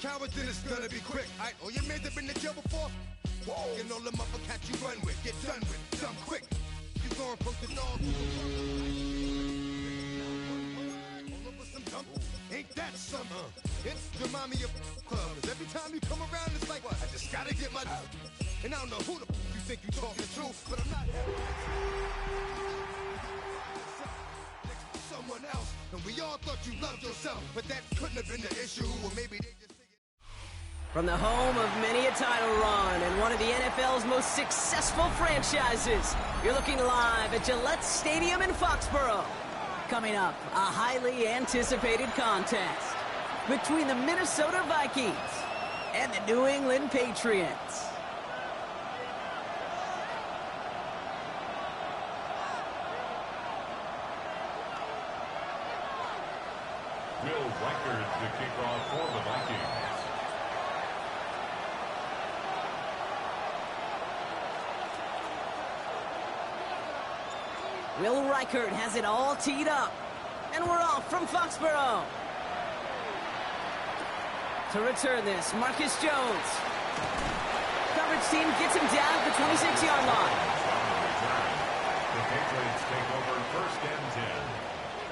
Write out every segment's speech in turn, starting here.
cowards, then it's gonna be quick. Alright, all your men that been to jail before? Whoa. And all the motherfuckers you run with, get done with, done quick. You going post the dog. All over some dump. Ain't that something? It's remind me of club. 'Cause every time you come around, it's like, what? I just gotta get my. And I don't know who the you think you talking the truth, but I'm not someone else. And we all thought you loved yourself, but that couldn't have been the issue. Or maybe they just. From the home of many a title run and one of the NFL's most successful franchises, you're looking live at Gillette Stadium in Foxborough. Coming up, a highly anticipated contest between the Minnesota Vikings and the New England Patriots. Will Reichard, the kickoff for the Vikings. Will Reichard has it all teed up. And we're off from Foxborough. To return this, Marcus Jones. Coverage team gets him down at the 26-yard line. The Patriots take over first and 10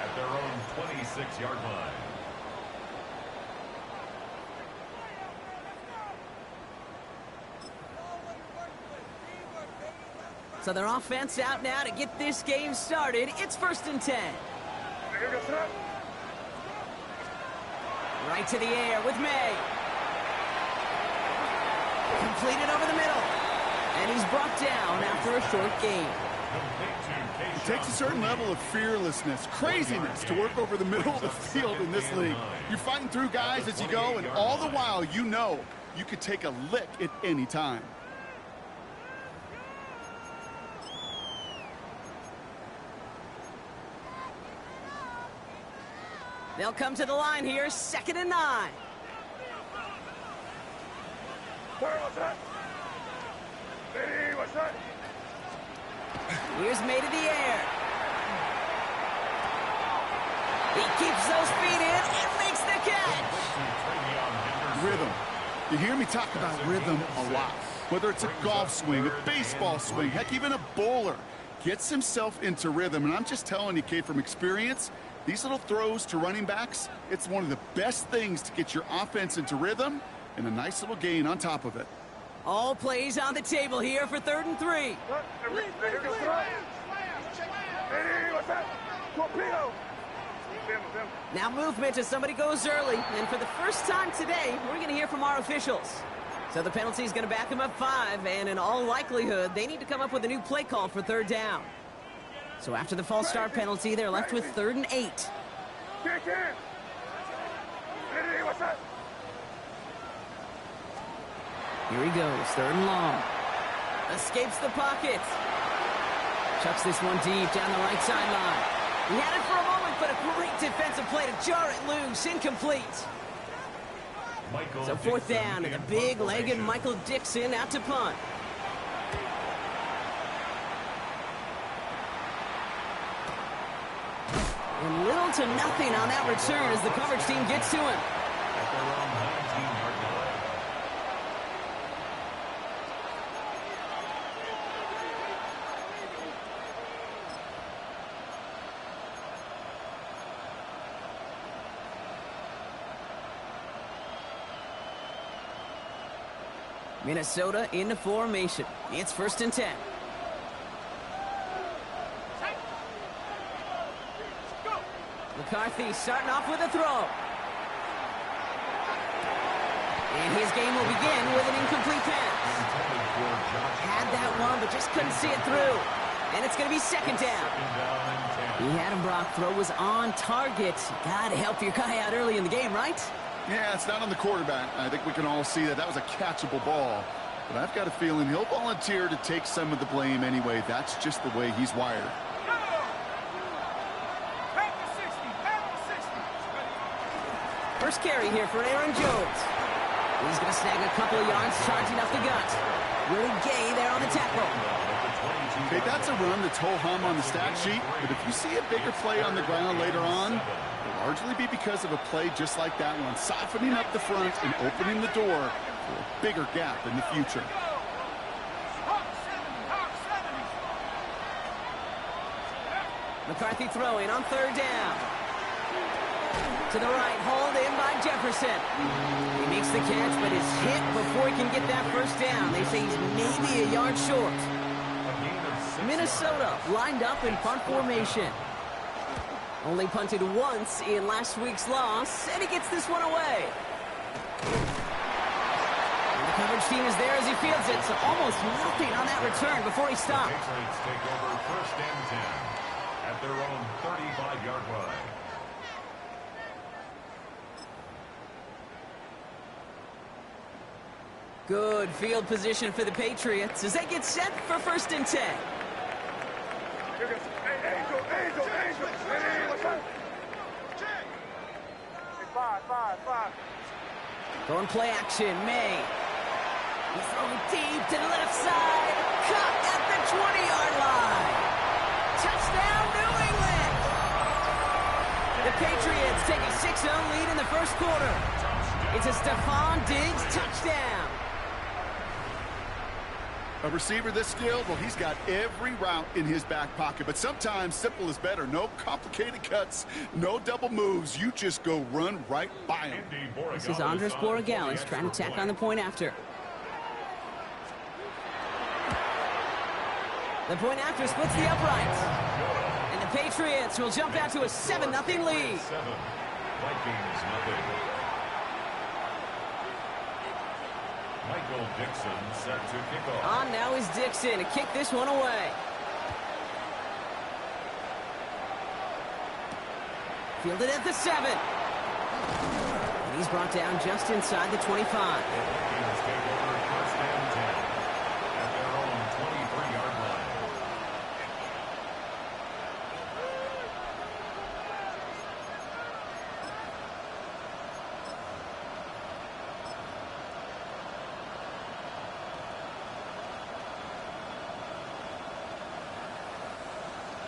at their own 26-yard line. So their offense out now to get this game started. It's first and 10. Right to the air with May. Completed over the middle. And he's brought down after a short gain. It takes a certain level of fearlessness, craziness to work over the middle of the field in this league. You're fighting through guys as you go, and all the while you know you could take a lick at any time. They'll come to the line here, 2nd and 9. Here's May to the air. He keeps those feet in and makes the catch. Rhythm. You hear me talk about rhythm a lot. Whether it's a golf swing, a baseball swing, heck, even a bowler. Gets himself into rhythm, and I'm just telling you, kid, from experience, these little throws to running backs, it's one of the best things to get your offense into rhythm and a nice little gain on top of it. All plays on the table here for 3rd and 3. Now movement as somebody goes early. And for the first time today, we're going to hear from our officials. So the penalty is going to back them up 5, and in all likelihood, they need to come up with a new play call for 3rd down. So after the false start penalty, they're left with 3rd and 8. Here he goes, 3rd and long. Escapes the pocket. Chucks this one deep down the right sideline. He had it for a moment, but a great defensive play to jar it loose. Incomplete. So 4th down, and the big-legged Michael Dixon out to punt. And little to nothing on that return as the coverage team gets to him. At their own 19-yard line. Minnesota into formation. It's 1st and 10. McCarthy starting off with a throw. And his game will begin with an incomplete pass. Had that one, but just couldn't see it through. And it's going to be 2nd down. He had him, Brock. Throw was on target. Got to help your guy out early in the game, right? Yeah, it's not on the quarterback. I think we can all see that was a catchable ball. But I've got a feeling he'll volunteer to take some of the blame anyway. That's just the way he's wired. First carry here for Aaron Jones. He's going to snag a couple of yards charging up the gut. Willie Gay there on the tackle. Okay, that's a run that's ho-hum on the stat sheet, but if you see a bigger play on the ground later on, It'll largely be because of a play just like that one, softening up the front and opening the door for a bigger gap in the future. McCarthy throwing on third down. To the right, hauled in by Jefferson. He makes the catch, but is hit before he can get that first down. They say he's maybe a yard short. Minnesota lined up in punt formation. Only punted once in last week's loss, and he gets this one away. And the coverage team is there as he fields it, so almost nothing on that return before he stopped. The Patriots take over first and 10 at their own 35-yard line. Good field position for the Patriots as they get set for first and 10. Going play action, May. He's throwing deep to the left side. Caught at the 20-yard line. Touchdown, New England! The Patriots take a 6-0 lead in the first quarter. It's a Stephon Diggs touchdown. A receiver this skilled, well, he's got every route in his back pocket. But sometimes simple is better. No complicated cuts, no double moves. You just go run right by him. This is Andres Borregales trying to tack on the point after. The point after splits the uprights. And the Patriots will jump out to a 7-0 lead. Vikings nothing. Michael Dixon set to kick off. On now is Dixon to kick this one away. Fielded at the 7. And he's brought down just inside the 25. Vikings take over first and 10 at their own 23-yard line.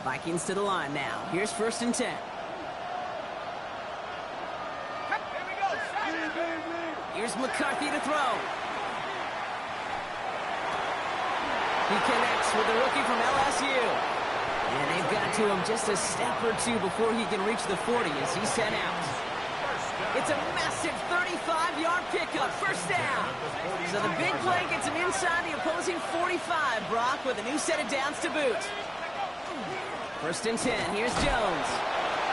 Vikings to the line now. Here's first and 10. Here's McCarthy to throw. He connects with the rookie from LSU. And they've got to him just a step or two before he can reach the 40 as he's sent out. It's a massive 35-yard pickup, first down. So the big play gets him inside the opposing 45, Brock, with a new set of downs to boot. First and 10, here's Jones.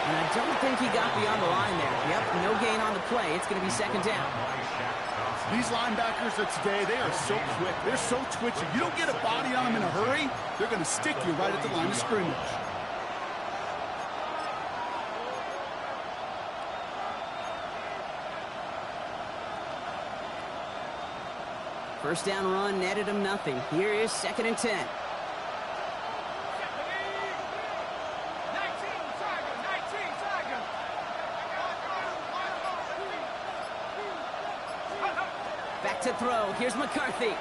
And I don't think he got beyond the line there. Yep, no gain on the play. It's going to be second down. These linebackers of today, they are so quick. They're so twitchy. You don't get a body on them in a hurry, they're going to stick you right at the line of scrimmage. First down run netted him nothing. Here is second and 10. Back to throw. Here's McCarthy.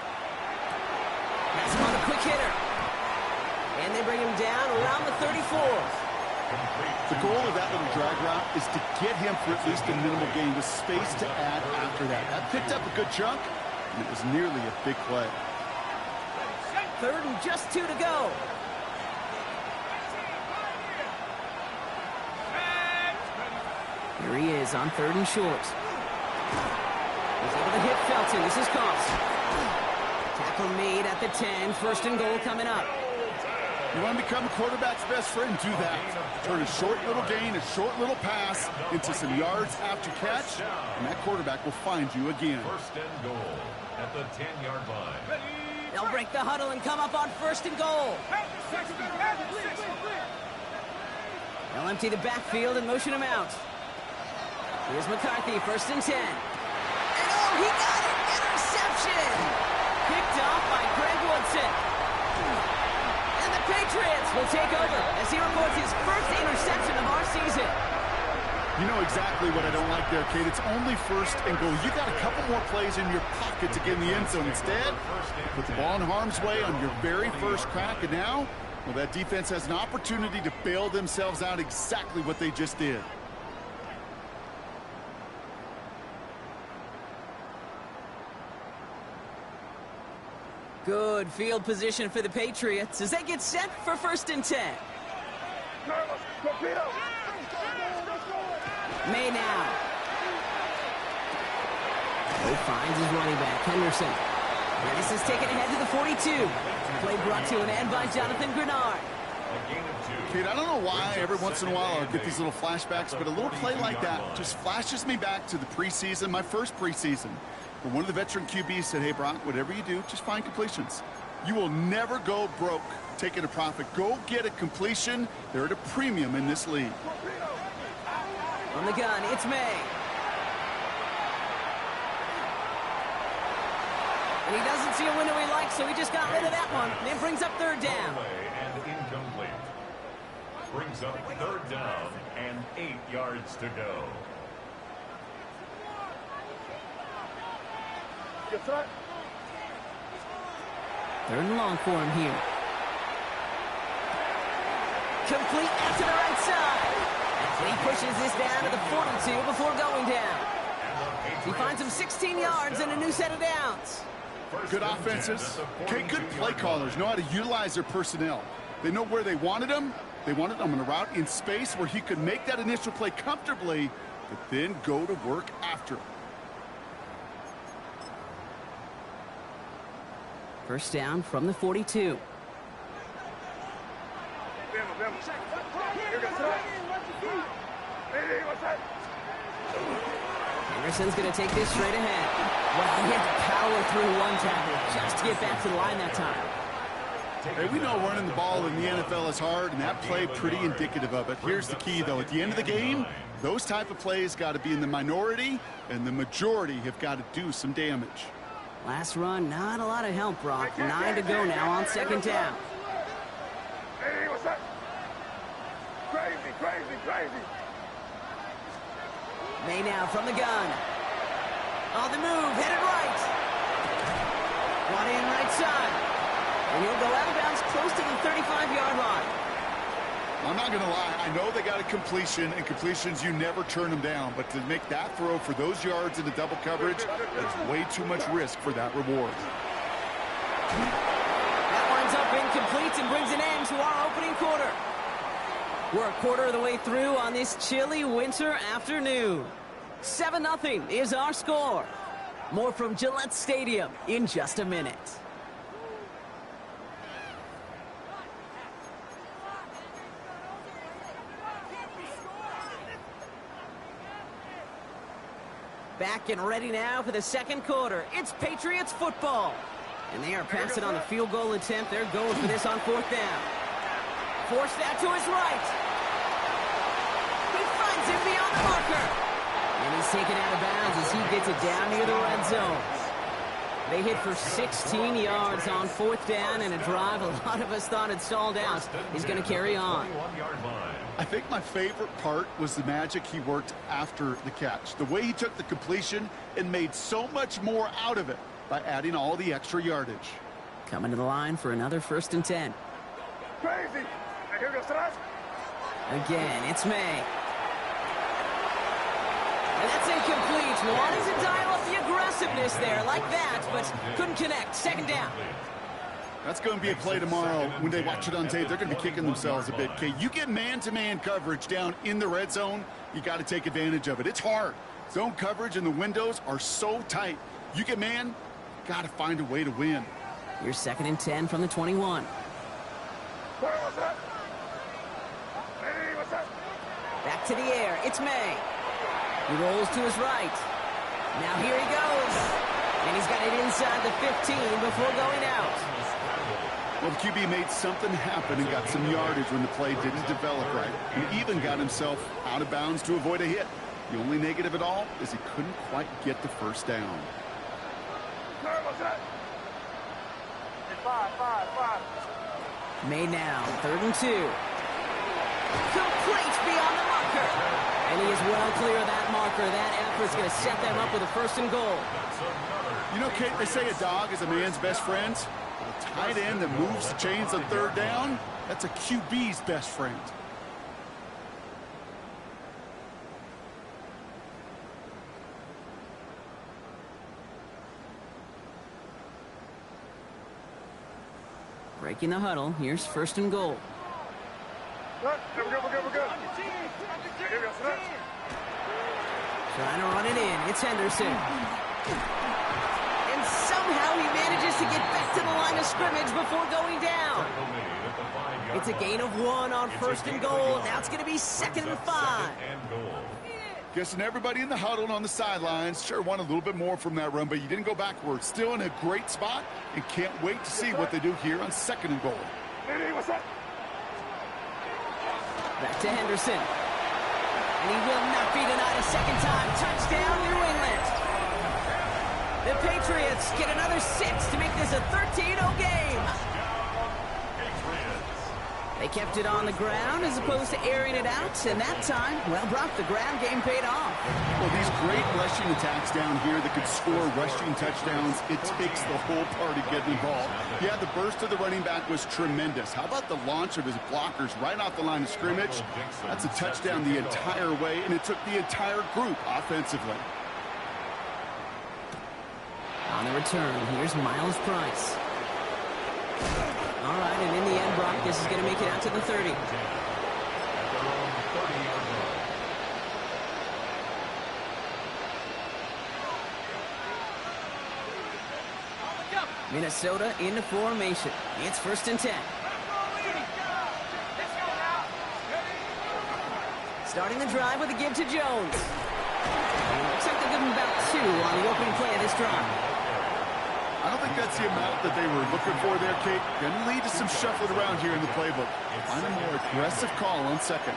That's on a quick hitter. And they bring him down around the 34. The goal of that little drag route is to get him for at least a minimal gain with space to add after that. That picked up a good chunk, and it was nearly a big play. Third and just 2 to go. Here he is on third and short. He's able to hit Felton. This is Cost. Tackle made at the 10. First and goal coming up. You want to become a quarterback's best friend? Do that. Turn a short little gain, a short little pass into some yards after catch, and that quarterback will find you again. First and goal at the 10-yard line. They'll break the huddle and come up on first and goal. They'll empty the backfield and motion him out. Here's McCarthy, first and 10. And oh, he got it! Interception! Picked off by Greg Woodson. And the Patriots will take over as he records his first interception of our season. You know exactly what I don't like there, Kate. It's only first and goal. You got a couple more plays in your pocket to get in the end zone. Instead, put the ball in harm's way on your very first crack, and now, well, that defense has an opportunity to bail themselves out exactly what they just did. Good field position for the Patriots as they get set for 1st and 10. May now. He finds his running back, Henderson. And this is taken ahead to the 42. Play brought to an end by Jonathan Grenard. Kate, I don't know why every once in a while I'll get these little flashbacks, but a little play like that just flashes me back to the preseason, my first preseason, where one of the veteran QBs said, hey, Brock, whatever you do, just find completions. You will never go broke taking a profit. Go get a completion. They're at a premium in this league. On the gun, it's May. And he doesn't see a window he likes, so he just got rid of that one. And it brings up 3rd down. And incomplete. Brings up 3rd down and 8 yards to go. Third and long for him here. Complete out to the right side. And he pushes this down to the 42 before going down. He finds him 16 yards and a new set of downs. Good offenses. Okay, good play callers know how to utilize their personnel. They know where they wanted him. They wanted him on a route in space where he could make that initial play comfortably, but then go to work after. 1st down from the 42. Anderson's going to take this straight ahead. Well, he had to power through one tackle just to get back to the line that time. Hey, we know running the ball in the NFL is hard, and that play pretty indicative of it. Here's the key, though. At the end of the game, those type of plays got to be in the minority, and the majority have got to do some damage. Last run, not a lot of help, Brock. 9 to go now on 2nd down. Hey, what's up? Crazy. May now from the gun. On the move, headed right. Brought in right side. And he'll go out of bounds close to the 35-yard line. I'm not going to lie. I know they got a completion, and completions, you never turn them down. But to make that throw for those yards into double coverage, that's way too much risk for that reward. That winds up incomplete and brings an end to our opening quarter. We're a quarter of the way through on this chilly winter afternoon. 7-0 is our score. More from Gillette Stadium in just a minute. Back and ready now for the 2nd quarter. It's Patriots football. And they are passing on the field goal attempt. They're going for this on 4th down. Forced that to his right. He finds him beyond the marker. And he's taken out of bounds as he gets it down near the red zone. They hit for 16 yards on 4th down, and a drive a lot of us thought had stalled out is going to carry on. I think my favorite part was the magic he worked after the catch. The way he took the completion and made so much more out of it by adding all the extra yardage. Coming to the line for another 1st and 10. Crazy. Again, it's May. And that's incomplete. Wanting to dial up the aggressiveness there like that, but couldn't connect. 2nd down. That's going to be a play tomorrow. When they watch it on tape, they're going to be kicking themselves a bit. Okay, you get man-to-man coverage down in the red zone, you got to take advantage of it. It's hard. Zone coverage and the windows are so tight. You get man, got to find a way to win. Here's 2nd and 10 from the 21. What's up? Hey, what's up? Back to the air. It's May. He rolls to his right. Now here he goes. And he's got it inside the 15 before going out. Well, the QB made something happen and got some yardage when the play didn't develop right. He even got himself out of bounds to avoid a hit. The only negative at all is he couldn't quite get the 1st down. What's up? Five. May now, 3rd and 2. Complete beyond the marker. And he is well clear of that marker. That effort's going to set them up with a 1st and goal. You know, Kate, they say a dog is a man's best friend. A tight end that moves the chains on 3rd down, that's a QB's best friend. Breaking the huddle. Here's first and goal. We're good. Trying to run it in. It's Henderson. And somehow he manages to get back to the line of scrimmage before going down. It's a gain of 1 on first and goal. Now it's going to be 2nd and 5. Guessing everybody in the huddle and on the sidelines sure want a little bit more from that run, but you didn't go backwards. Still in a great spot and can't wait to see what they do here on 2nd and goal. Back to Henderson. And he will not be denied a second time. Touchdown, New England. The Patriots get another 6 to make this a 13-0 game. They kept it on the ground as opposed to airing it out, and that time, well, Brock, the ground game paid off. Well, these great rushing attacks down here that could score rushing touchdowns, it takes the whole party getting involved. Yeah, the burst of the running back was tremendous. How about the launch of his blockers right off the line of scrimmage? That's a touchdown the entire way, and it took the entire group offensively. On the return, here's Miles Price. All right, and in the end, Brock, this is going to make it out to the 30. Minnesota into formation. It's 1st and 10. Starting the drive with a give to Jones. Looks like they'll give him about 2 on the opening play of this drive. I don't think that's the amount that they were looking for there, Kate. Going to lead to some shuffling around here in the playbook. Find a more aggressive call on 2nd.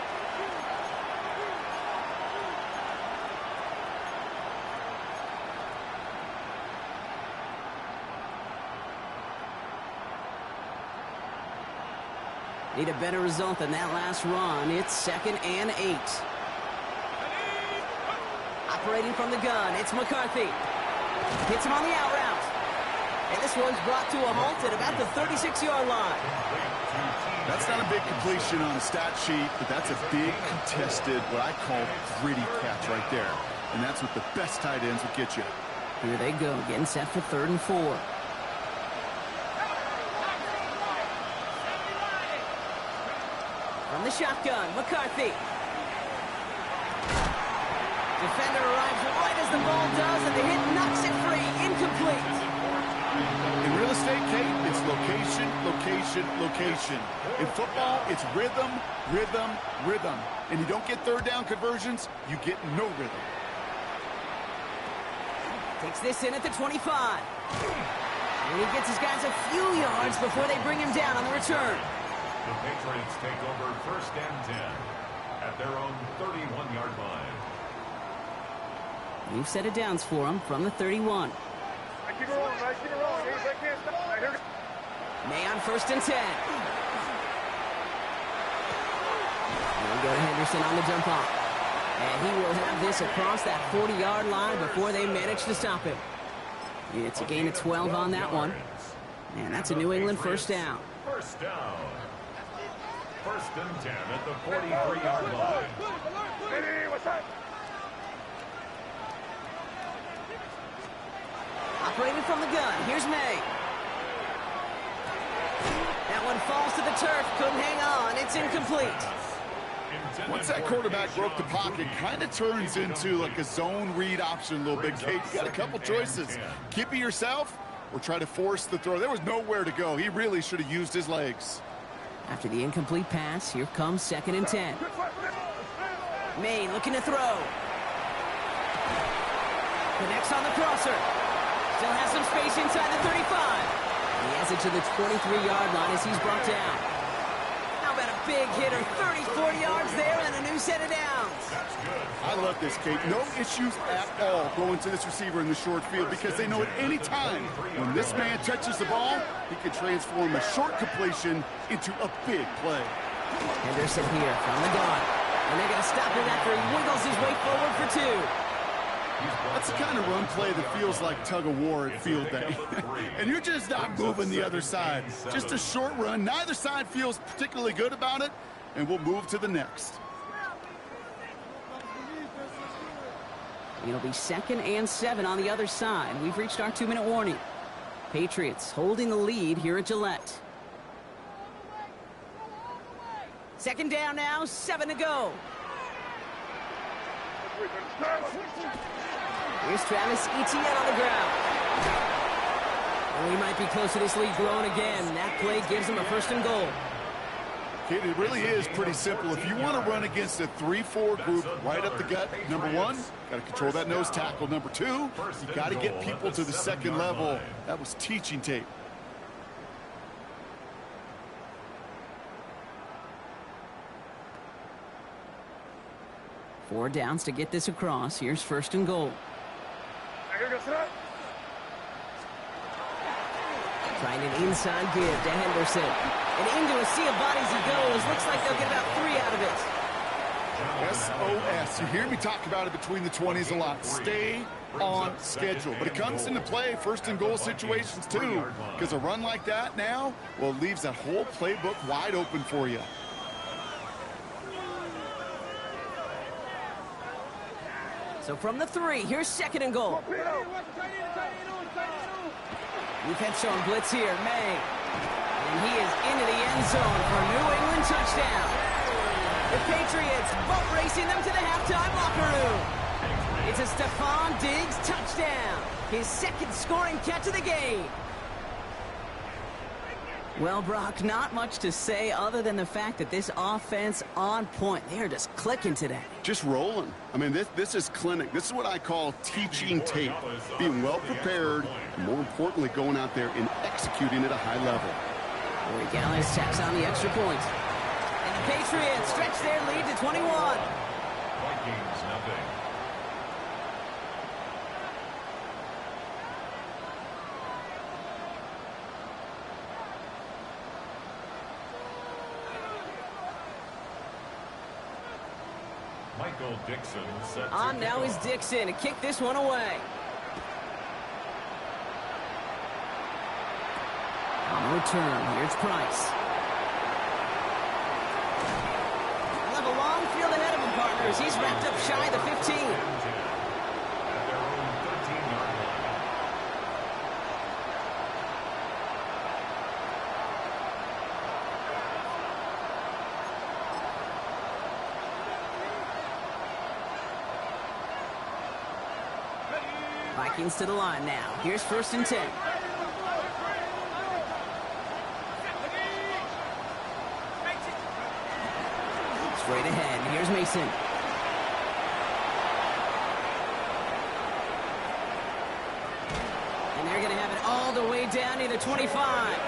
Need a better result than that last run. It's 2nd and 8. Operating from the gun, it's McCarthy. Hits him on the out route. And this one's brought to a halt at about the 36-yard line. That's not a big completion on a stat sheet, but that's a big contested, what I call gritty catch right there. And that's what the best tight ends will get you. Here they go, getting set for 3rd and 4. From the shotgun, McCarthy. Defender arrives right as the ball does, and the hit knocks it free. Incomplete. In real estate, Kate, it's location, location, location. In football, it's rhythm, rhythm, rhythm. And you don't get 3rd down conversions, you get no rhythm. Takes this in at the 25. And he gets his guys a few yards before they bring him down on the return. The Patriots take over 1st and 10 at their own 31-yard line. New set of downs for him from the 31. Keep it rolling, guys. Keep it rolling. I can't stop. Right, here. May on 1st and 10. And we go to Henderson on the jump off. And he will have this across that 40-yard line before they manage to stop him. It's a gain of 12 on that one. And that's a New England 1st down. 1st down. 1st and 10 at the 43-yard line. Hey, what's up? Operating from the gun, here's May. That one falls to the turf, couldn't hang on, it's incomplete. Once that quarterback broke the pocket, kind of turns into like a zone read option a little bit, Kate. You got a couple choices. Keep it yourself or try to force the throw. There was nowhere to go. He really should have used his legs. After the incomplete pass, here comes 2nd and 10. May looking to throw. Connects on the crosser. Still has some space inside the 35. He has it to the 23-yard line as he's brought down. How about a big hitter, 34 yards there and a new set of downs. I love this, Kate. No issues at all going to this receiver in the short field because they know at any time when this man touches the ball, he can transform a short completion into a big play. Henderson here from the gun. And they're going to stop him after he wiggles his way forward for 2. That's the kind of run play that feels like tug-of-war at field day. And you're just not moving the other side. Just a short run. Neither side feels particularly good about it, and we'll move to the next. It'll be 2nd and 7 on the other side. We've reached our 2-minute warning. Patriots holding the lead here at Gillette. Second down now, 7 to go. Here's Travis Etienne on the ground. And we might be close to this lead growing again. That play gives them a 1st and goal. Kid, it really is pretty simple. If you want to run against a 3-4 group right up the gut, number one, got to control that nose tackle. Number two, you got to get people to the second level. That was teaching tape. Four downs to get this across. Here's 1st and goal. Trying an inside give to Henderson. And into a sea of bodies he goes. Looks like they'll get about 3 out of it. SOS. You hear me talk about it between the 20s a lot. Stay on schedule. But it comes into play 1st and goal situations too. Because a run like that now, well, it leaves that whole playbook wide open for you. So from the 3, here's 2nd and goal. Defense showing blitz here, May. And he is into the end zone for a New England touchdown. The Patriots boat racing them to the halftime locker room. It's a Stephon Diggs touchdown. His 2nd scoring catch of the game. Well, Brock, not much to say other than the fact that this offense on point. They're just clicking today. Just rolling. I mean, this is clinic. This is what I call teaching tape. Being well prepared, and more importantly, going out there and executing at a high level. Corey Gallis checks on the extra point. And the Patriots stretch their lead to 21. Vikings, nothing. Michael Dixon set on now is Dixon to kick this one away. On the return, here's Price. He'll have a long field ahead of him, partners. He's wrapped up shy of the 15. At their own 13-yard line. Vikings to the line now. Here's 1st and 10. Straight ahead. Here's Mason. And they're going to have it all the way down near the 25.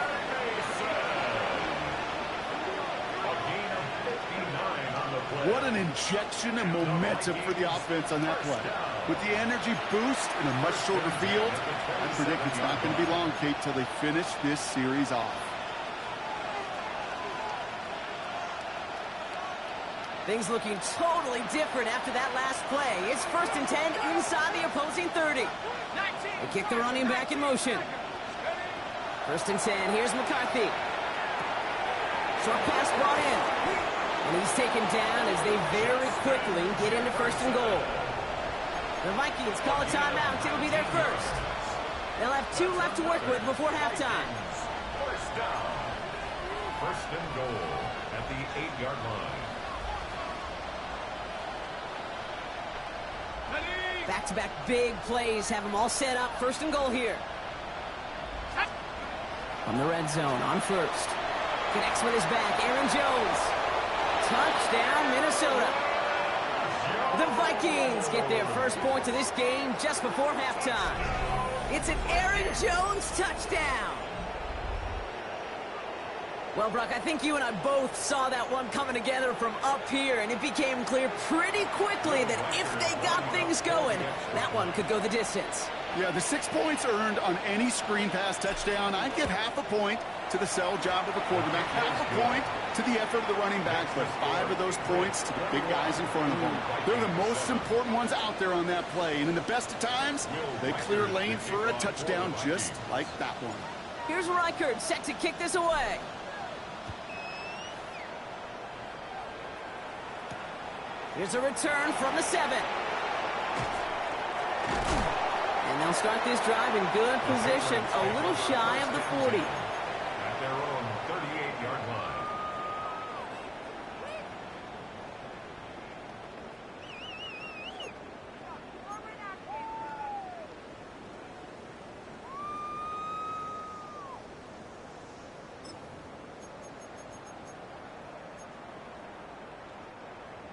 What an injection and momentum for the offense on that play. With the energy boost in a much shorter field, I predict it's not going to be long, Kate, till they finish this series off. Things looking totally different after that last play. It's 1st and 10 inside the opposing 30. They kick the running back in motion. 1st and 10. Here's McCarthy. Short pass brought in. And he's taken down as they very quickly get into 1st and goal. The Vikings call a timeout. It'll be their first. They'll have 2 left to work with before halftime. 1st down. 1st and goal at the 8-yard line. Back-to-back big plays have them all set up. 1st and goal here. From the red zone on 1st. Connects with his back. Aaron Jones. Touchdown, Minnesota. The Vikings get their first points of this game just before halftime. It's an Aaron Jones touchdown. Well, Brock, I think you and I both saw that one coming together from up here, and it became clear pretty quickly that if they got things going, that one could go the distance. Yeah, the 6 points earned on any screen pass touchdown, I'd give half a point to the sell job of the quarterback, half a point to the effort of the running back, but 5 of those points to the big guys in front of them. They're the most important ones out there on that play, and in the best of times, they clear lane for a touchdown just like that one. Here's Reichert set to kick this away. Here's a return from the 7. And they'll start this drive in good position, a little shy of the 40. At their own 38-yard line.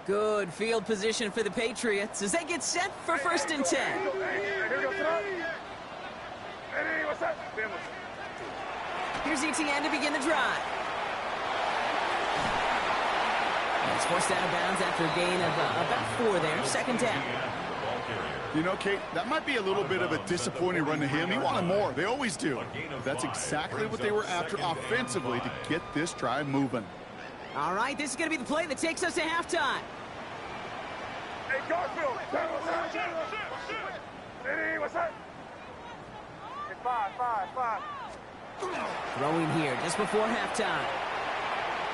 Good field position for the Patriots as they get set for 1st and 10. Hey, here we go, son. Hey, what's up? Here's ETN to begin the drive. It's forced out of bounds after a gain of about 4 there. 2nd down. You know, Kate, that might be a little bit of a disappointing run to him. He wanted more. They always do. That's exactly what they were after offensively to get this drive moving. All right, this is going to be the play that takes us to halftime. Hey, Garfield. Hey, what's up? Hey, five. Throwing here just before halftime.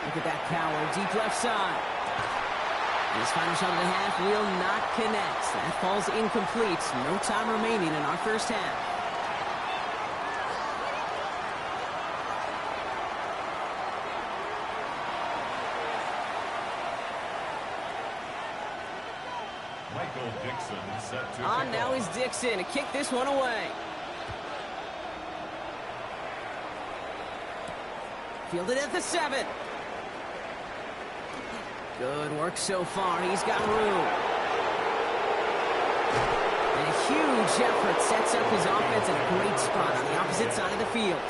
Look at that power, deep left side. His final shot of the half will not connect. That falls incomplete. No time remaining in our first half. Michael Dixon set to On now is Dixon to kick this one away. Fielded at the 7. Good work so far. He's got room. And a huge effort sets up his offense in a great spot on the opposite side of the field.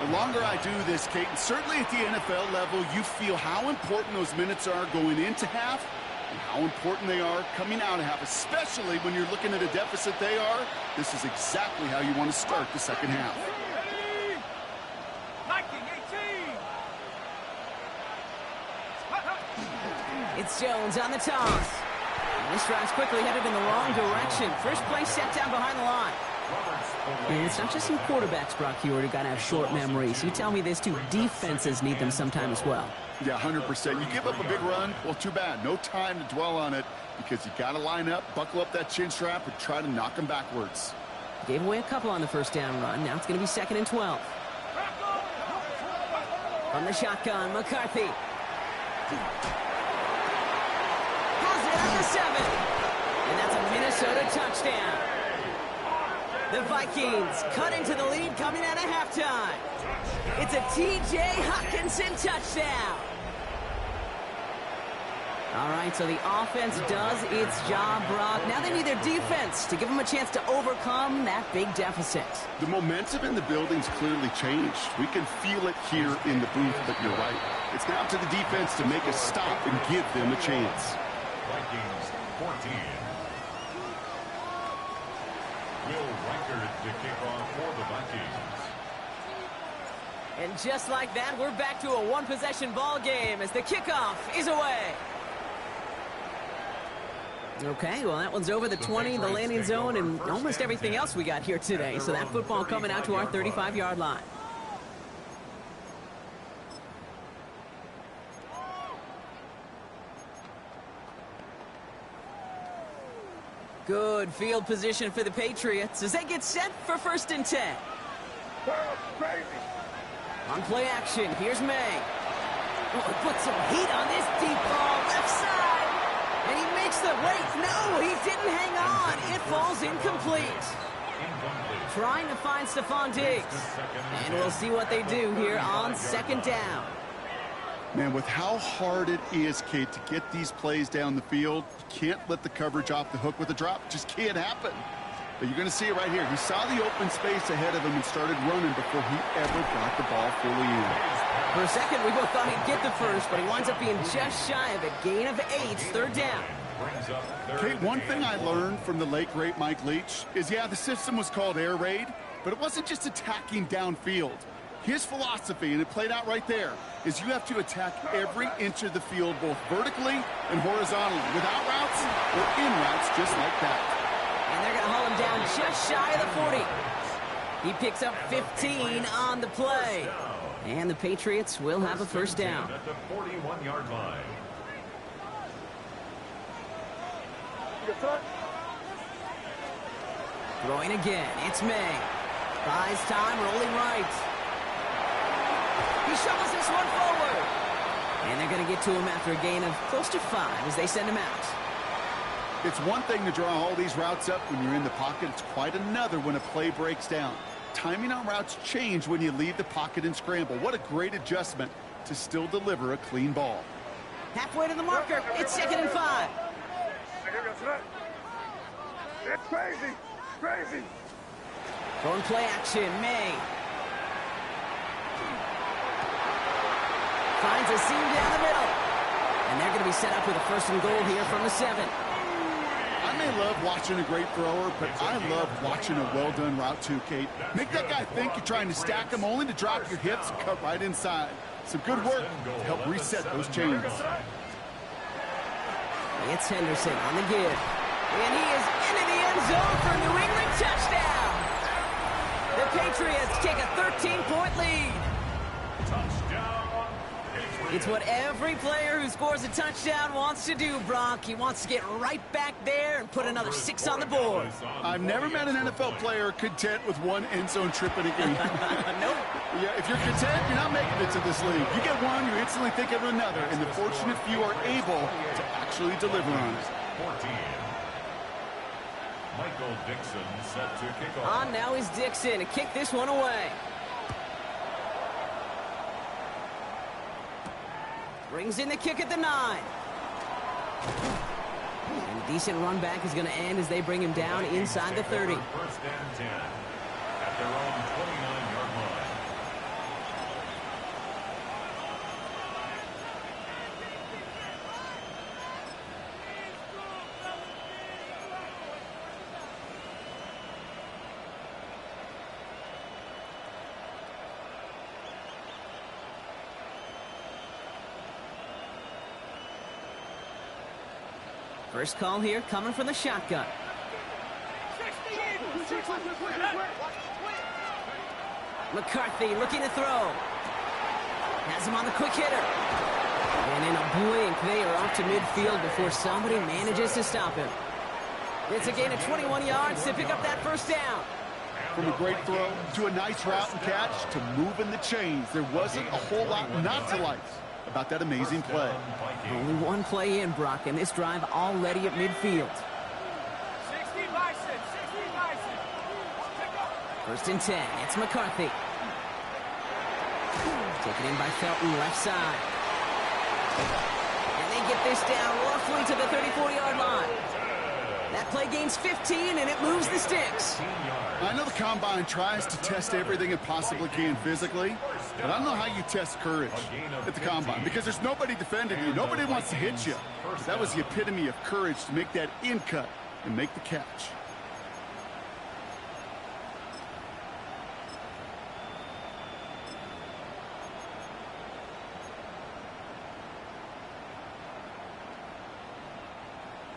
The longer I do this, Kate, and certainly at the NFL level, you feel how important those minutes are going into half and how important they are coming out of half, especially when you're looking at a deficit they are. This is exactly how you want to start the second half. It's Jones on the toss. And this drive's quickly headed in the wrong direction. First play set down behind the line. And it's not just some quarterbacks, Brock Huard, who got to have short memories. You tell me this too. Defenses need them sometime as well. Yeah, 100%. You give up a big run, well, too bad. No time to dwell on it because you got to line up, buckle up that chin strap, and try to knock them backwards. Gave away a couple on the first down run. Now it's going to be 2nd and 12. From the shotgun, McCarthy. Has it at the 7. And that's a Minnesota touchdown. The Vikings cut into the lead coming out of halftime. It's a T.J. Hockenson touchdown. All right, so the offense does its job, Brock. Now they need their defense to give them a chance to overcome that big deficit. The momentum in the building's clearly changed. We can feel it here in the booth, but you're right. It's now up to the defense to make a stop and give them a chance. Vikings 14. Will Reichert to kick off for the Vikings. And just like that, we're back to a one-possession ball game as the kickoff is away. Okay, well, that one's over the 20, the landing zone, and almost everything else we got here today. So that football coming out to our 35-yard line. Good field position for the Patriots as they get set for 1st and 10. Crazy. On play action, here's May. Oh, put some heat on this deep ball, left side. And he makes the, wait, no, he didn't hang on. It falls incomplete. Trying to find Stephon Diggs. And we'll see what they do here on 2nd down. Man, with how hard it is, Kate, to get these plays down the field, you can't let the coverage off the hook with a drop. Just can't happen. But you're going to see it right here. He saw the open space ahead of him and started running before he ever got the ball fully in. For a second, we both thought he'd get the first, but he winds up being just shy of a gain of 8, 3rd down. Kate, one thing I learned from the late, great Mike Leach is, yeah, the system was called air raid, but it wasn't just attacking downfield. His philosophy, and it played out right there, is you have to attack every inch of the field, both vertically and horizontally, without routes or in routes, just like that. And they're going to haul him down just shy of the 40. He picks up 15 on the play. And the Patriots will have a 1st down. At the 41-yard line. Throwing again, it's May. Buys time, rolling right. He shovels this one forward. And they're going to get to him after a gain of close to 5 as they send him out. It's one thing to draw all these routes up when you're in the pocket. It's quite another when a play breaks down. Timing on routes change when you leave the pocket and scramble. What a great adjustment to still deliver a clean ball. Halfway to the marker. It's 2nd and 5. It's crazy. Crazy. Throwing play action. May. Finds a seam down the middle. And they're going to be set up with a 1st and goal here from the 7. I may love watching a great thrower, but I love watching a well-done route too, Kate. Make that guy think you're trying to stack him only to drop your hips and cut right inside. Some good work to help reset those chains. It's Henderson on the give. And he is into the end zone for a New England touchdown. The Patriots take a 13-point lead. It's what every player who scores a touchdown wants to do, Brock. He wants to get right back there and put another 6 on the board. I've never met an NFL player content with one end zone trip in a game. Nope. Yeah, if you're content, you're not making it to this league. You get one, you instantly think of another, and the fortunate few are able to actually deliver on it. 14. Michael Dixon set to kick off. On now is Dixon to kick this one away. Brings in the kick at the 9. And a decent run back is going to end as they bring him down inside the 30. 1st and 10 at their own 29-yard line. First call here coming from the shotgun. McCarthy looking to throw. Has him on the quick hitter. And in a blink, they are off to midfield before somebody manages to stop him. It's a gain of 21 yards to pick up that 1st down. From a great throw to a nice route and catch to moving the chains, there wasn't a whole lot not to like about that amazing play. Only one play in, Brock, and this drive already at midfield. 1st and 10. It's McCarthy. Taken in by Felton, left side. And they get this down roughly to the 34-yard line. That play gains 15, and it moves the sticks. I know the Combine tries to test everything it possibly can physically, but I don't know how you test courage at the Combine because there's nobody defending you. Nobody wants to hit you. But that was the epitome of courage to make that in cut and make the catch.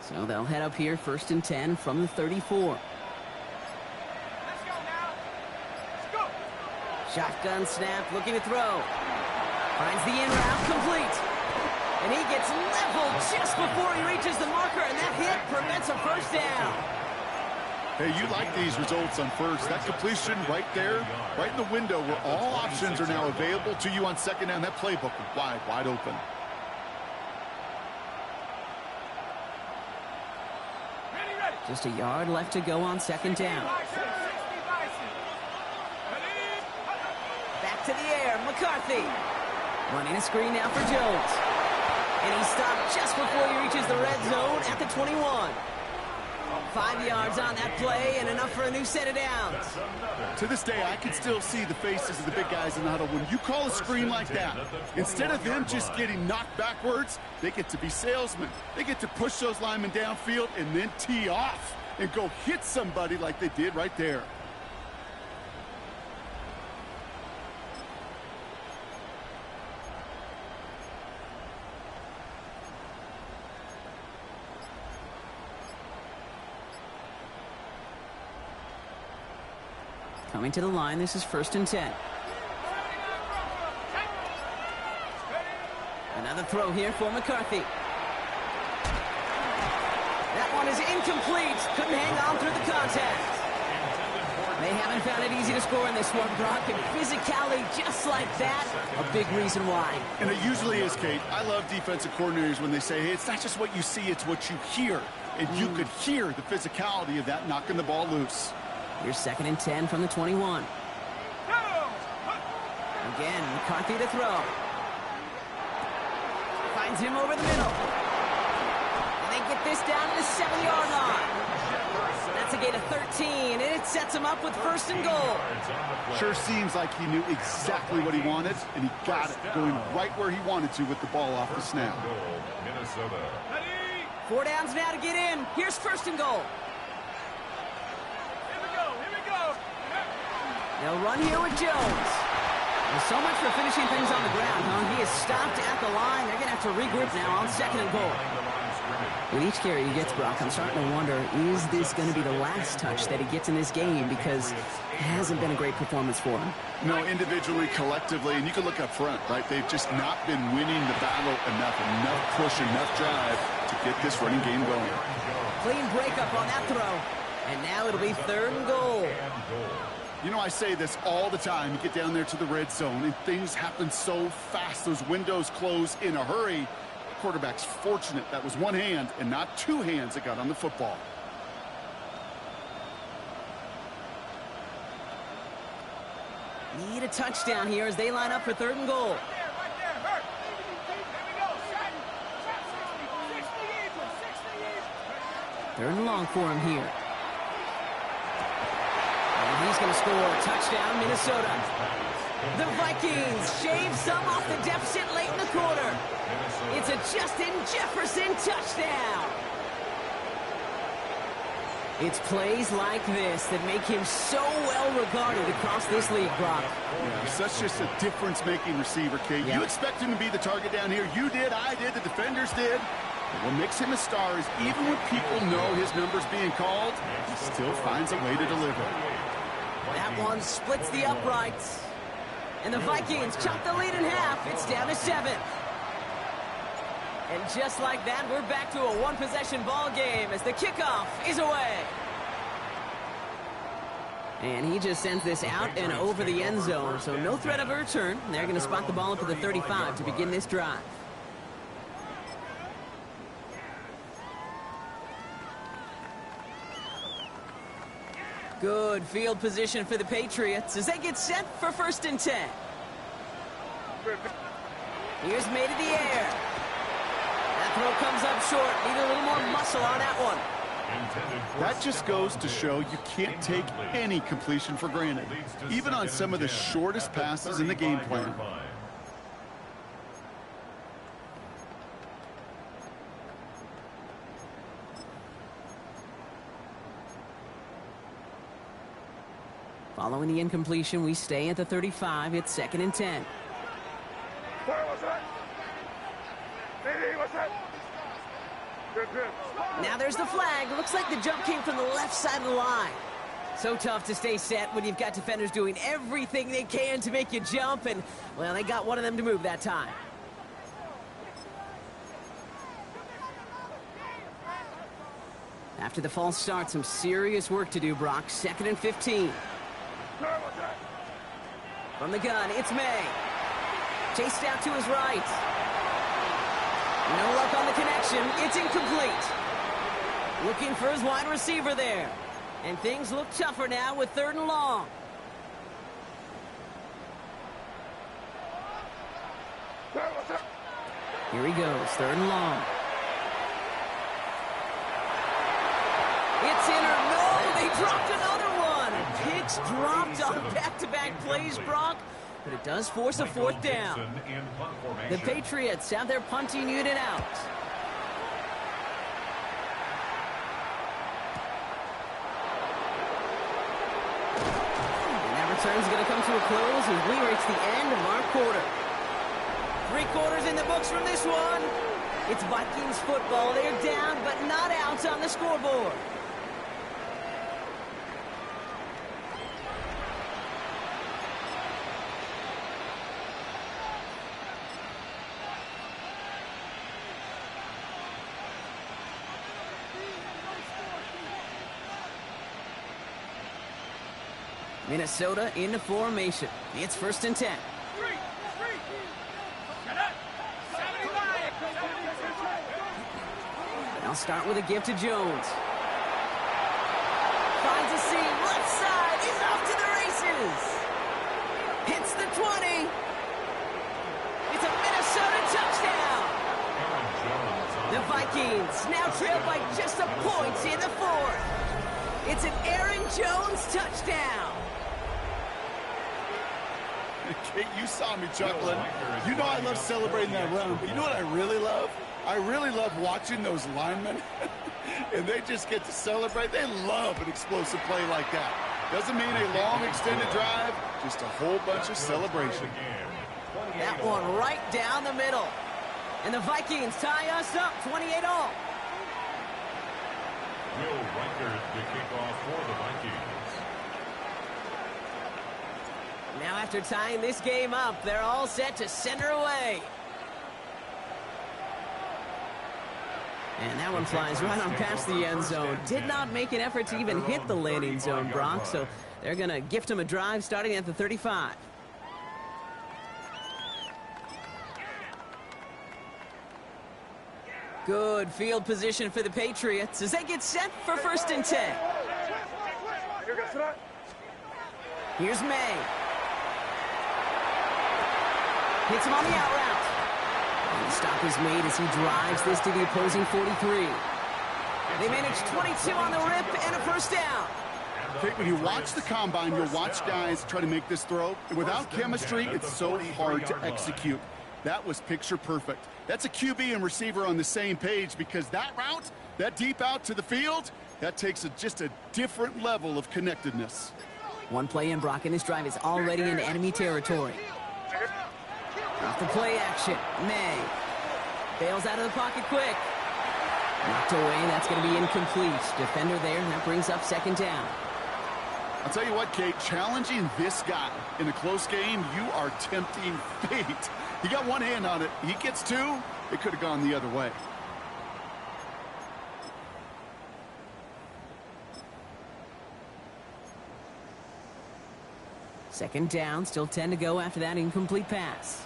So they'll head up here 1st and 10 from the 34. Shotgun snap, looking to throw. Finds the in route, complete. And he gets leveled just before he reaches the marker, and that hit prevents a 1st down. Hey, you like these results on 1st. That completion right there, right in the window where all options are now available to you on 2nd down. That playbook wide open. Just a yard left to go on 2nd down. Back to the air, McCarthy. Running a screen now for Jones. And he stopped just before he reaches the red zone at the 21. 5 yards on that play and enough for a new set of downs. To this day, I can still see the faces of the big guys in the huddle. When you call a screen like that, instead of them just getting knocked backwards, they get to be salesmen. They get to push those linemen downfield and then tee off and go hit somebody like they did right there. Coming to the line, this is 1st and 10. Another throw here for McCarthy. That one is incomplete. Couldn't hang on through the contact. They haven't found it easy to score in this one, Brock, and physicality just like that, a big reason why. And it usually is, Kate. I love defensive coordinators when they say, hey, it's not just what you see, it's what you hear. And you could hear the physicality of that knocking the ball loose. Here's 2nd and 10 from the 21. Again, McCarthy to throw. Finds him over the middle. And they get this down to the 7-yard line. That's a gain of 13, and it sets him up with first and goal. Sure seems like he knew exactly what he wanted, and he got it, going right where he wanted to with the ball off the snap. Minnesota. 4 downs now to get in. Here's first and goal. Here we go. They'll run here with Jones. Well, so much for finishing things on the ground, huh? He is stopped at the line. They're going to have to regroup now on second and goal. With each carry he gets, Brock, I'm starting to wonder, is this going to be the last touch that he gets in this game? Because it hasn't been a great performance for him. No, individually, collectively, and you can look up front, right? They've just not been winning the battle enough push, enough drive to get this running game going. Clean breakup on that throw. And now it'll be third and goal. You know, I say this all the time. You get down there to the red zone, and things happen so fast. Those windows close in a hurry. Quarterback's fortunate that was one hand and not two hands that got on the football. Need a touchdown here as they line up for third and goal. Third and long for him here. And he's going to score a touchdown, Minnesota. The Vikings shave some off the deficit late in the quarter. It's a Justin Jefferson touchdown. It's plays like this that make him so well regarded across this league, Brock. Yeah, such just a difference-making receiver, Kate. Yeah. You expect him to be the target down here. You did, I did, the defenders did. But what makes him a star is even when people know his number's being called, he still finds a way to deliver. That one splits the uprights. And the Vikings chop the lead in half. It's down to 7. And just like that, we're back to a one-possession ball game as the kickoff is away. And he just sends this out and over the end zone, so no threat of a return. They're going to spot the ball up at the 35 to begin this drive. Good field position for the Patriots as they get set for first and 10. Here's made in the air. That throw comes up short. Need a little more muscle on that one. That just goes to show you can't take any completion for granted, even on some of the shortest passes in the game plan. Following the incompletion, we stay at the 35. It's second and 10. What's that? Hey, what's that? Good. Now there's the flag. Looks like the jump came from the left side of the line. So tough to stay set when you've got defenders doing everything they can to make you jump, and, well, they got one of them to move that time. After the false start, some serious work to do, Brock. Second and 15. From the gun, it's May. Chased out to his right. No luck on the connection. It's incomplete. Looking for his wide receiver there. And things look tougher now with third and long. Here he goes, third and long. It's in or no, they dropped another one. Picks dropped on back-to-back plays, Brock, but it does force a fourth down. The Patriots have their punting unit out. And that return's going to come to a close as we reach the end of our quarter. 3 quarters in the books from this one. It's Vikings football. They're down, but not out on the scoreboard. Minnesota into formation. It's first and 10. I'll start with a give to Jones. Finds a seam, left side, he's off to the races. Hits the 20. It's a Minnesota touchdown. Vikings now trail by just a point in the fourth. It's an Aaron Jones touchdown. Kate, you saw me chuckling. You know I love celebrating that run, but you know what I really love? I really love watching those linemen, and they just get to celebrate. They love an explosive play like that. Doesn't mean a long extended drive, just a whole bunch of celebration. That one right down the middle. And the Vikings tie us up 28-all. Will Reichard to kick off for the Vikings. Now after tying this game up, they're all set to send her away. And that one flies right on past the end zone. Did not make an effort to even hit the landing zone, Brock, so they're going to gift him a drive starting at the 35. Good field position for the Patriots as they get set for 1st and 10. Here's May. Hits him on the out route. And the stop is made as he drives this to the opposing 43. They manage 22 on the rip and a 1st down. Okay, when you watch the combine, you'll watch guys try to make this throw. And without chemistry, it's so hard to execute. That was picture perfect. That's a QB and receiver on the same page because that route, that deep out to the field, that takes just a different level of connectedness. One play in, Brock, and this drive is already in enemy territory. Off the play action, May. Bails out of the pocket quick. Knocked away, that's going to be incomplete. Defender there, and that brings up 2nd down. I'll tell you what, Kate, challenging this guy in a close game, you are tempting fate. He got one hand on it. He gets two. It could have gone the other way. Second down, still 10 to go after that incomplete pass.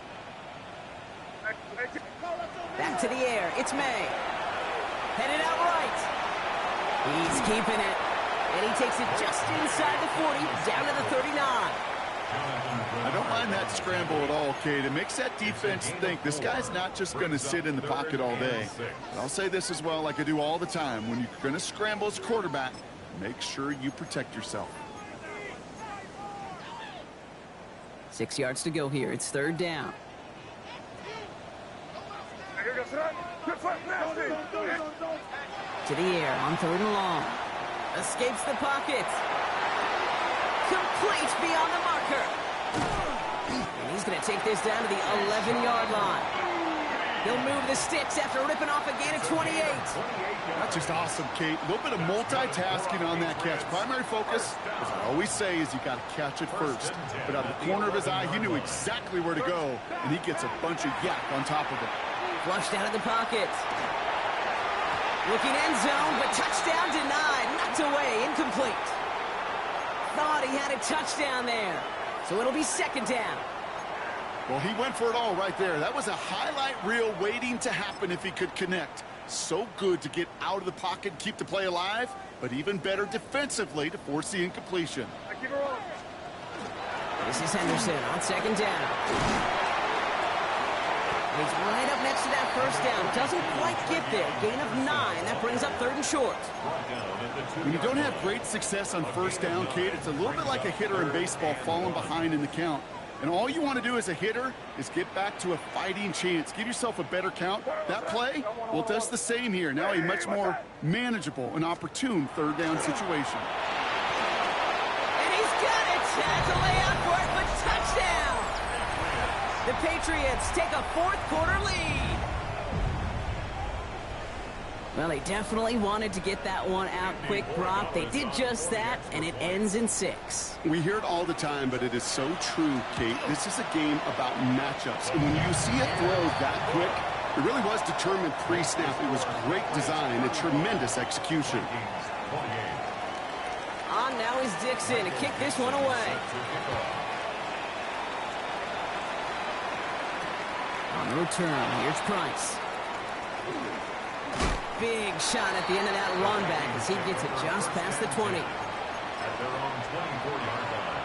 Back to the air, it's May. Headed out right. He's keeping it. And he takes it just inside the 40, down to the 39. I don't mind that scramble at all, Kate. It makes that defense think this guy's not just going to sit in the pocket all day. But I'll say this as well, like I do all the time. When you're going to scramble as quarterback, make sure you protect yourself. 6 yards to go here. It's 3rd down. To the air on 3rd and long. Escapes the pocket. Complete beyond the marker. And he's going to take this down to the 11-yard line. He'll move the sticks after ripping off a gain of 28. That's just awesome, Kate. A little bit of multitasking on that catch. Primary focus, as I always say, is you got to catch it first. But out of the corner of his eye, he knew exactly where to go, and he gets a bunch of yak on top of it. Flushed out of the pocket. Looking end zone, but touchdown denied. Knocked away, incomplete. Thought he had a touchdown there. So it'll be 2nd down. Well, he went for it all right there. That was a highlight reel waiting to happen if he could connect. So good to get out of the pocket, keep the play alive, but even better defensively to force the incompletion. This is Henderson on 2nd down. He's right up next to that 1st down. Doesn't quite get there. Gain of 9. That brings up 3rd and short. When you don't have great success on 1st down, Kate, it's a little bit like a hitter in baseball falling behind in the count. And all you want to do as a hitter is get back to a fighting chance. Give yourself a better count. That play, well, it does the same here. Now a much more manageable and opportune 3rd down situation. And he's got it. Has a layout for it, but touchdown. The Patriots take a 4th quarter lead. Well, they definitely wanted to get that one out quick, Brock. They did just that, and it ends in 6. We hear it all the time, but it is so true, Kate. This is a game about matchups. And when you see a throw that quick, it really was determined pre-snap. It was great design and tremendous execution. On now is Dixon to kick this one away. On the return, here's Price. Big shot at the end of that run back as he gets it just past the 20. At their own 24-yard line.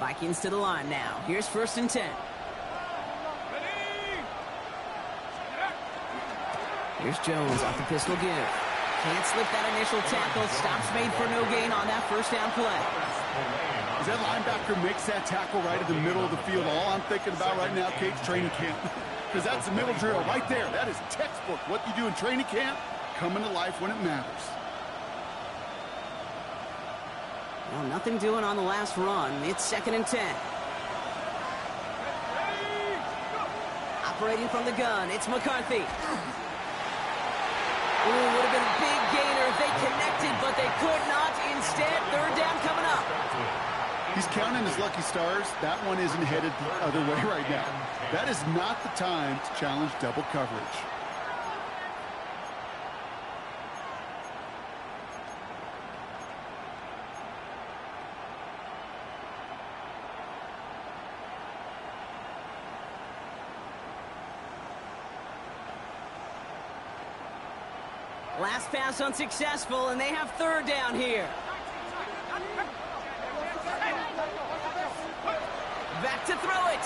Vikings to the line now. Here's 1st and 10. Here's Jones off the pistol give. Can't slip that initial tackle. Stops made for no gain on that 1st down play. As that linebacker makes that tackle right in the middle of the field, all I'm thinking about right now, Kate's training camp. Because that's the middle drill right there. That is textbook. What you do in training camp, coming to life when it matters. Well, nothing doing on the last run. It's 2nd and 10. Operating from the gun, it's McCarthy. Ooh, would have been a big gainer if they connected, but they could not. Instead, 3rd down coming up. He's counting his lucky stars. That one isn't headed the other way right now. That is not the time to challenge double coverage. Last pass unsuccessful, and they have 3rd down here. Back to throw it.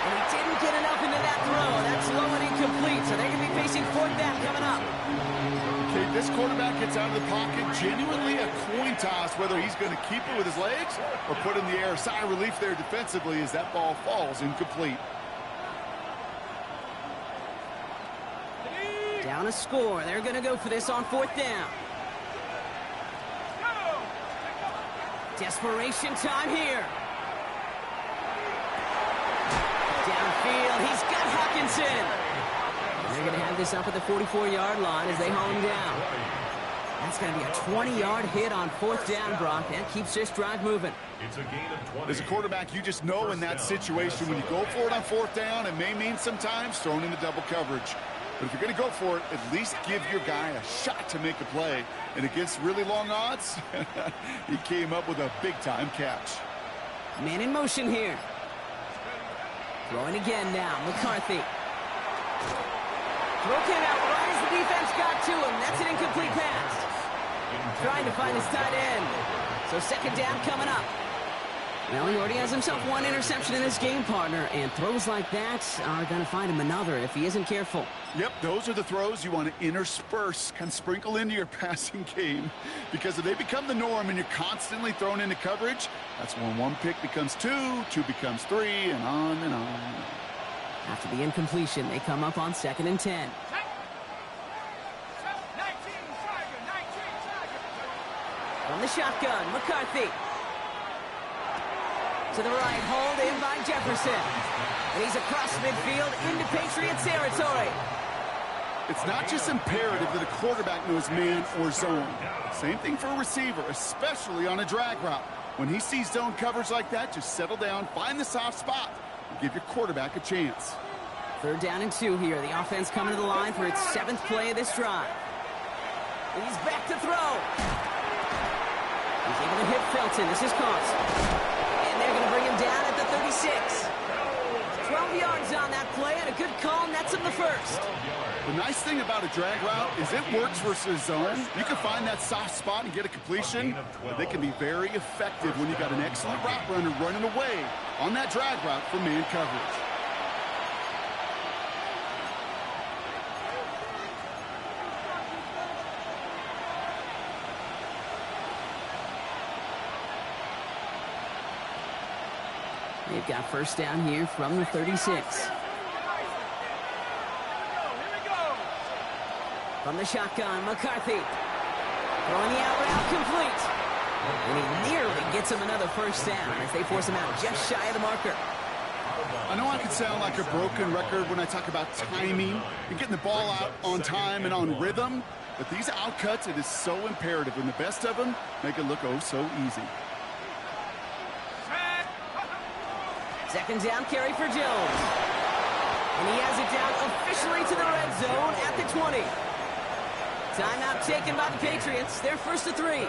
And he didn't get enough into that throw. That's low and incomplete, so they're going to be facing 4th down coming up. Okay, this quarterback gets out of the pocket. Genuinely a coin toss whether he's going to keep it with his legs or put in the air. Sigh of relief there defensively as that ball falls incomplete. Down a score. They're going to go for this on 4th down. Desperation time here. Downfield, he's got Hawkinson. And they're going to have this up at the 44-yard line as they haul him down. That's going to be a 20-yard hit on 4th down, Brock. That keeps this drive moving. It's a gain of 20. As a quarterback, you just know in that situation when you go for it on 4th down, it may mean sometimes throwing into double coverage. But if you're going to go for it, at least give your guy a shot to make a play. And against really long odds, he came up with a big-time catch. Man in motion here. Throwing again now, McCarthy. Throw came out right as the defense got to him. That's an incomplete pass. Trying to find his tight end. So 2nd down coming up. Well, he already has himself 1 interception in this game, partner, and throws like that are going to find him another if he isn't careful. Yep, those are the throws you want to intersperse, kind of sprinkle into your passing game, because if they become the norm and you're constantly thrown into coverage, that's when 1 pick becomes 2, 2 becomes 3, and on and on. After the incompletion, they come up on 2nd and 10. From the shotgun, McCarthy. To the right, hold in by Jefferson. And he's across midfield into Patriots territory. It's not just imperative that a quarterback knows man or zone. Same thing for a receiver, especially on a drag route. When he sees zone coverage like that, just settle down, find the soft spot, and give your quarterback a chance. 3rd down and 2 here. The offense coming to the line for its 7th play of this drive. He's back to throw. He's able to hit Felton. This is caught. And they're going to bring him down at the 36. 12 yards on that play, and a good call nets him the 1st. The nice thing about a drag route is it works versus zone. You can find that soft spot and get a completion, but they can be very effective when you got an excellent route runner running away on that drag route for man coverage. They've got 1st down here from the 36. From the shotgun, McCarthy. Throwing the out route complete. And he nearly gets him another 1st down as they force him out just shy of the marker. I know I could sound like a broken record when I talk about timing and getting the ball out on time and on rhythm, but these outcuts, it is so imperative, and the best of them make it look oh so easy. 2nd down carry for Jones. And he has it down officially to the red zone at the 20. Timeout taken by the Patriots. They're 1st to 3.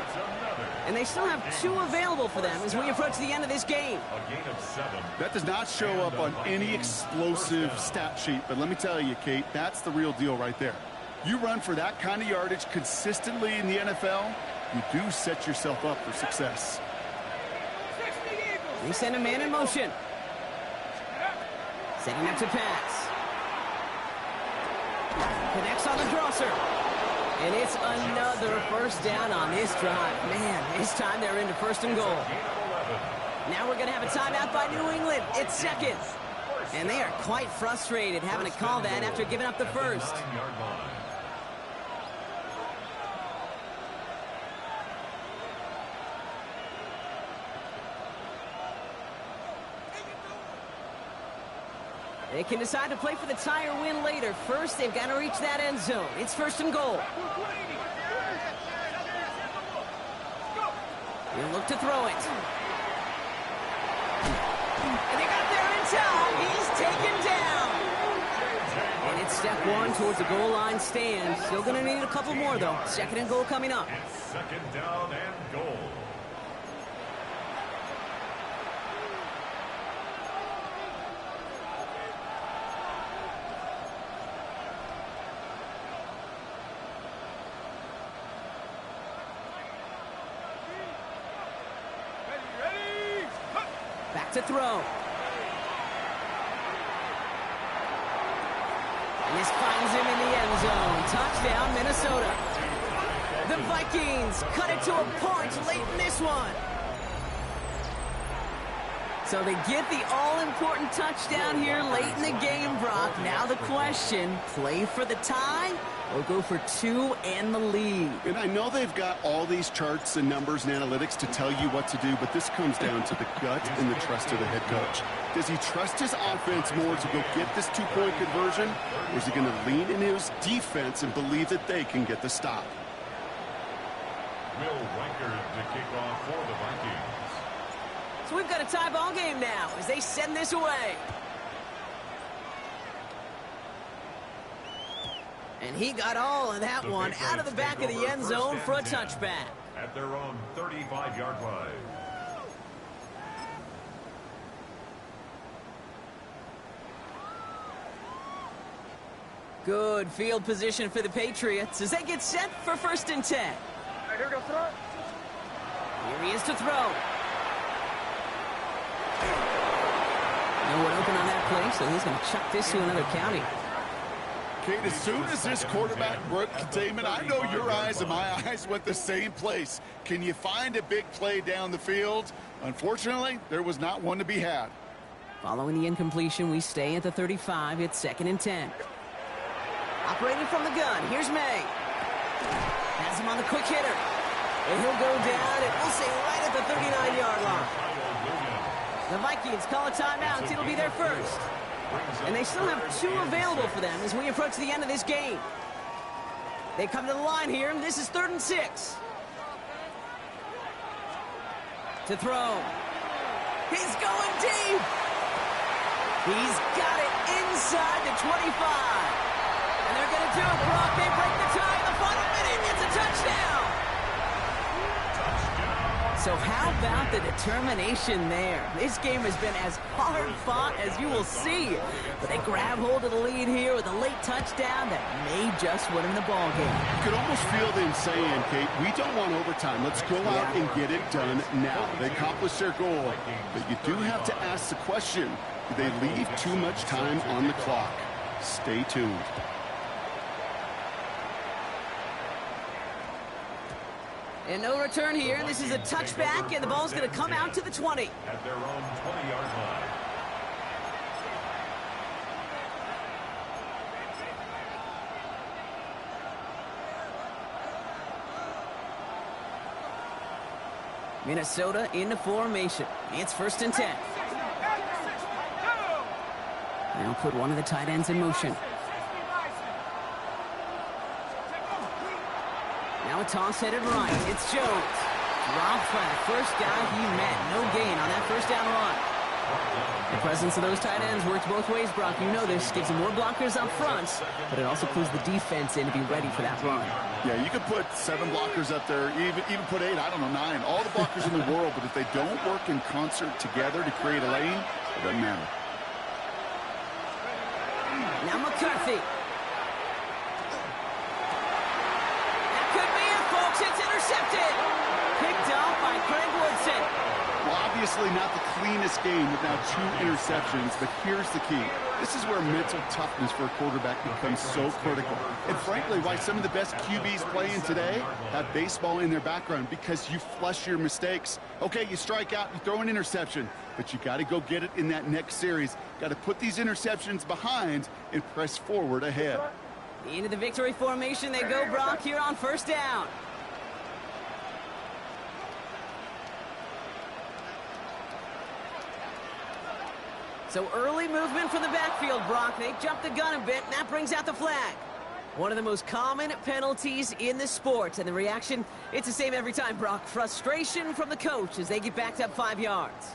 And they still have 2 available for them as we approach the end of this game. A gain of 7. That does not show up on any explosive stat sheet, but let me tell you, Kate, that's the real deal right there. You run for that kind of yardage consistently in the NFL, you do set yourself up for success. They send a man in motion. Setting up to pass. Connects on the crosser. And it's another first down on this drive. Man, this time they're into first and goal. Now we're going to have a timeout by New England. It's second. And they are quite frustrated having to call that after giving up the first. They can decide to play for the tie or win later. First, they've got to reach that end zone. It's first and goal. He'll look to throw it. And they got there in time. He's taken down. And it's step one towards the goal line stand. Still going to need a couple more, though. Second and goal coming up. It's second down and goal. Back to throw. And this finds him in the end zone. Touchdown, Minnesota. The Vikings cut it to a point late in this one. So they get the all-important touchdown here late in the game, Brock. Now the question, play for the tie or go for two and the lead? And I know they've got all these charts and numbers and analytics to tell you what to do, but this comes down to the gut and the trust of the head coach. Does he trust his offense more to go get this two-point conversion, or is he going to lean in his defense and believe that they can get the stop? Will Riker to kick off for the Vikings. So we've got a tie ball game now as they send this away. And he got all of that one out of the back of the end zone for a touchback. At their own 35-yard line. Good field position for the Patriots as they get set for first and 10. Here we go, throw. Here he is to throw. No one open on that play, so he's going to chuck this to another county. Kate, as soon as this quarterback broke containment, I know your eyes and my eyes went the same place. Can you find a big play down the field? Unfortunately, there was not one to be had. Following the incompletion, we stay at the 35. It's second and 10. Operating from the gun, here's May. Has him on the quick hitter. And he'll go down, and we'll say right at the 39-yard line. The Vikings call a timeout. It'll be their first. And they still have two available for them as we approach the end of this game. They come to the line here, and this is 3rd and 6. To throw. He's going deep. He's got it inside the 25. And they're going to do it, Brock. They break the tie in the final minute. It's a touchdown. So how about the determination there? This game has been as hard fought as you will see. But they grab hold of the lead here with a late touchdown that may just win them the ball game. You could almost feel them saying, Kate, we don't want overtime. Let's go out and get it done now. They accomplished their goal. But you do have to ask the question, do they leave too much time on the clock? Stay tuned. And no return here. This is a touchback, and the ball's going to come out to the 20. At their own 20-yard line. Minnesota in the formation. It's 1st and 10. Now put one of the tight ends in motion. Now a toss headed right. It's Jones. Dropped by the first guy he met. No gain on that first down run. The presence of those tight ends works both ways, Brock. You know this. Gives them more blockers up front, but it also clues the defense in to be ready for that run. Yeah, you could put 7 blockers up there, even put 8, I don't know, 9. All the blockers in the world, but if they don't work in concert together to create a lane, it doesn't matter. Now McCarthy. That could be it, folks. It's intercepted. Obviously not the cleanest game with now 2 interceptions, but here's the key. This is where mental toughness for a quarterback becomes so critical. And frankly, why some of the best QBs playing today have baseball in their background, because you flush your mistakes. Okay, you strike out, you throw an interception, but you got to go get it in that next series. Got to put these interceptions behind and press forward ahead. Into the victory formation they go, Brock, here on first down. So early movement from the backfield, Brock. They jumped the gun a bit, and that brings out the flag. One of the most common penalties in the sport, and the reaction, it's the same every time, Brock. Frustration from the coach as they get backed up 5 yards.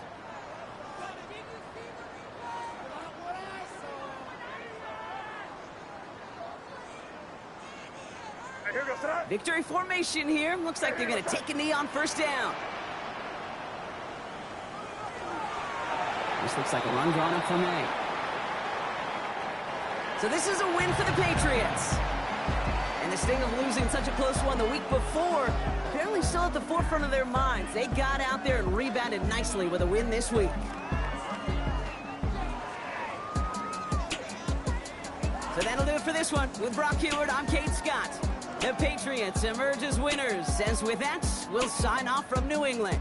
Victory formation here. Looks like they're going to take a knee on first down. This looks like a run drawn up from A. So this is a win for the Patriots. And the sting of losing such a close one the week before, apparently still at the forefront of their minds. They got out there and rebounded nicely with a win this week. So that'll do it for this one. With Brock Heward, I'm Kate Scott. The Patriots emerge as winners, as with that, we'll sign off from New England.